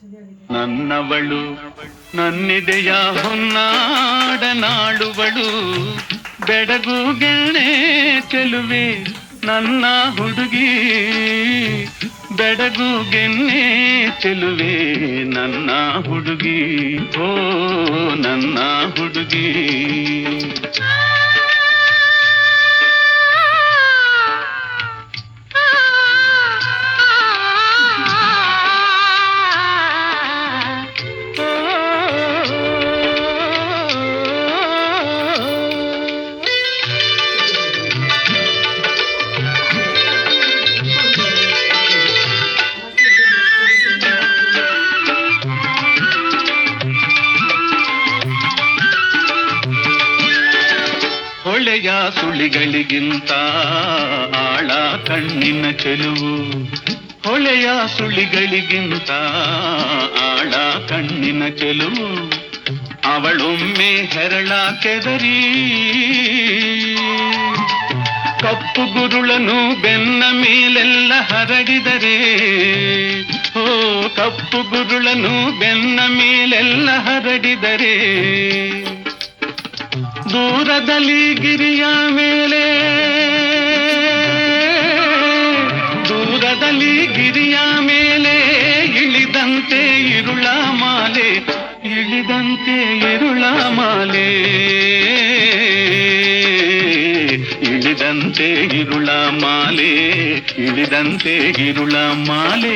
ನನ್ನವಳು ನನ್ನಿದೆಯ ಹೊನ್ನಾಡನಾಡುವಳು ಬೆಡಗು ಗೆಣೆ ಚೆಲುವೆ ನನ್ನ ಹುಡುಗಿ ಬೆಡಗು ಗೆನ್ನೆ ಚೆಲುವೆ ನನ್ನ ಹುಡುಗಿ ಓ ನನ್ನ ಹುಡುಗಿ ಹೊಳೆಯ ಸುಳಿಗಳಿಗಿಂತ ಆಳ ಕಣ್ಣಿನ ಚೆಲುವು ಹೊಳೆಯ ಸುಳಿಗಳಿಗಿಂತ ಆಳ ಕಣ್ಣಿನ ಚೆಲುವು ಅವಳೊಮ್ಮೆ ಹೆರಳ ಕೆದರಿ ಕಪ್ಪು ಗುರುಳನು ಬೆನ್ನ ಮೇಲೆಲ್ಲ ಹರಡಿದರೆ ಓ ಕಪ್ಪು ಗುರುಳನು ಬೆನ್ನ ಮೇಲೆಲ್ಲ ಹರಡಿದರೆ ದೂರದಲ್ಲಿ ಗಿರಿಯ ಮೇಲೆ ದೂರದಲ್ಲಿ ಗಿರಿಯ ಮೇಲೆ ಇಳಿದಂತೆ ಇರುಳ ಮಾಲೆ ಇಳಿದಂತೆ ಇರುಳ ಮಾಲೆ ಇಳಿದಂತೆ ಇರುಳ ಮಾಲೆ ಇಳಿದಂತೆ ಇರುಳ ಮಾಲೆ